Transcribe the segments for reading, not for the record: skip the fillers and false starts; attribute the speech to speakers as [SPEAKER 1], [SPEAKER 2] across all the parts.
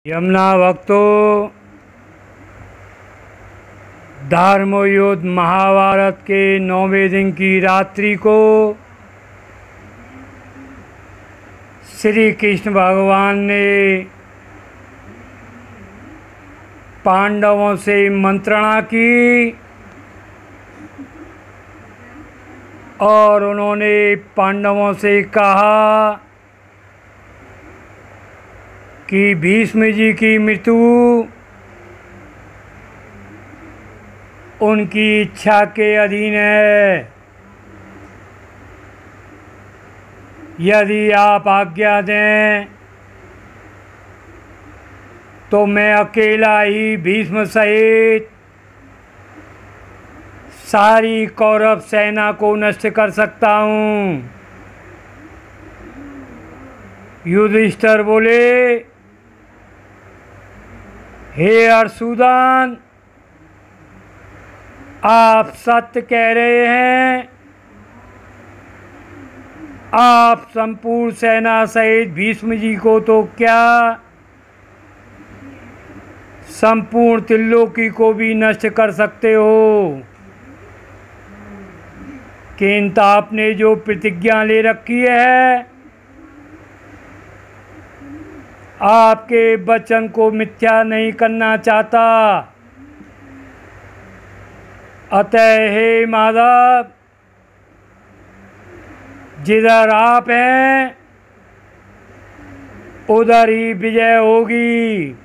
[SPEAKER 1] यमुना भक्तों, धर्मयुद्ध महाभारत के 9वें दिन की रात्रि को श्री कृष्ण भगवान ने पांडवों से मंत्रणा की और उन्होंने पांडवों से कहा कि भीष्म जी की मृत्यु उनकी इच्छा के अधीन है। यदि आप आज्ञा दें तो मैं अकेला ही भीष्म सहित सारी कौरव सेना को नष्ट कर सकता हूँ। युधिष्ठिर बोले, हे अर्षुदन, आप सत्य कह रहे हैं। आप संपूर्ण सेना सहित भीष्म जी को तो क्या, संपूर्ण त्रिलोकी को भी नष्ट कर सकते हो, किंतु आपने जो प्रतिज्ञा ले रखी है, आपके वचन को मिथ्या नहीं करना चाहता। अतः हे माधव, जिधर आप हैं उधर ही विजय होगी।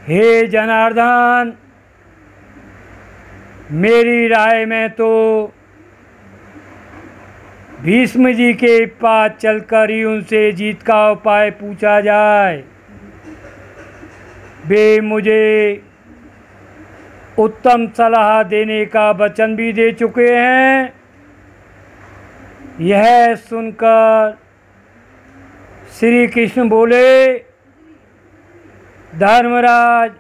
[SPEAKER 1] हे जनार्दन, मेरी राय में तो भीष्म जी के पास चलकर ही उनसे जीत का उपाय पूछा जाए। वे मुझे उत्तम सलाह देने का वचन भी दे चुके हैं। यह सुनकर श्री कृष्ण बोले, धर्मराज,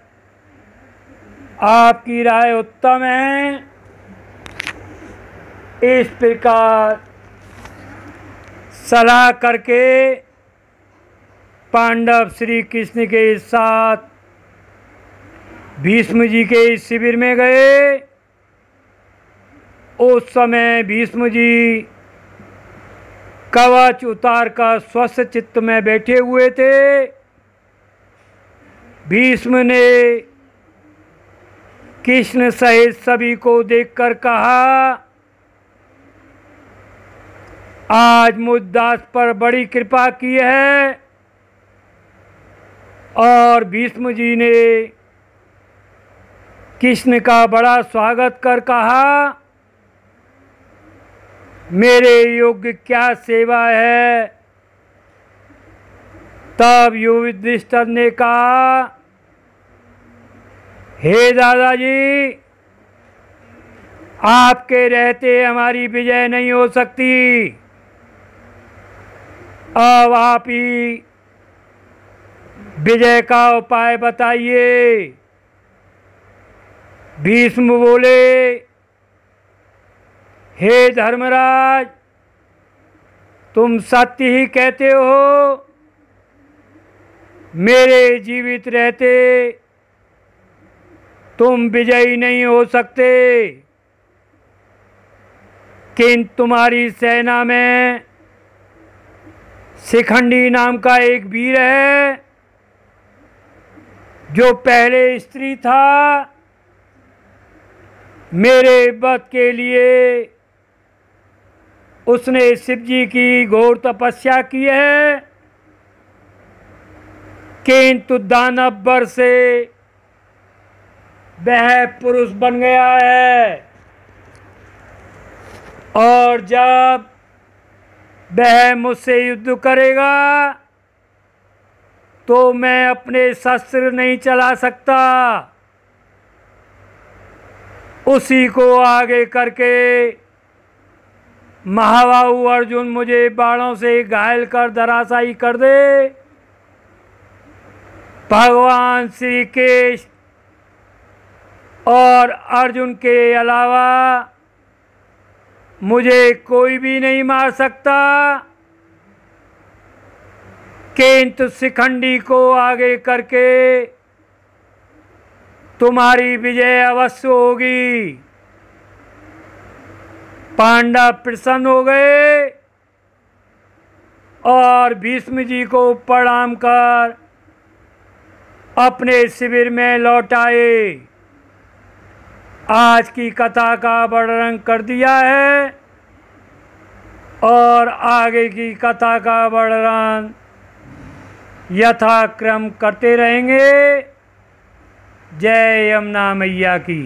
[SPEAKER 1] आपकी राय उत्तम है। इस प्रकार सलाह करके पांडव श्री कृष्ण के साथ भीष्म जी के शिविर में गए। उस समय भीष्म जी कवच उतार कर स्वस्थ चित्त में बैठे हुए थे। भीष्म ने कृष्ण सहित सभी को देखकर कहा, आज मुझ दास पर बड़ी कृपा की है। और भीष्म जी ने कृष्ण का बड़ा स्वागत कर कहा, मेरे योग्य क्या सेवा है। तब युधिष्ठिर ने कहा, हे दादाजी, आपके रहते हमारी विजय नहीं हो सकती। अब आप ही विजय का उपाय बताइए। भीष्म बोले, हे धर्मराज, तुम सत्य ही कहते हो। मेरे जीवित रहते तुम विजयी नहीं हो सकते, किंतु तुम्हारी सेना में शिखंडी नाम का एक वीर है, जो पहले स्त्री था। मेरे वध के लिए उसने शिव जी की घोर तपस्या की है, किंतु दानव वर से वह पुरुष बन गया है। और जब वह मुझसे युद्ध करेगा तो मैं अपने शस्त्र नहीं चला सकता। उसी को आगे करके महाबाहु अर्जुन मुझे बाणों से घायल कर धराशायी कर दे। भगवान श्री कृष्ण और अर्जुन के अलावा मुझे कोई भी नहीं मार सकता। किंतु शिखंडी को आगे करके तुम्हारी विजय अवश्य होगी। पांडव प्रसन्न हो गए और भीष्म जी को प्रणाम कर अपने शिविर में लौट आए। आज की कथा का वर्णन कर दिया है और आगे की कथा का वर्णन यथाक्रम करते रहेंगे। जय यमुना मैया की।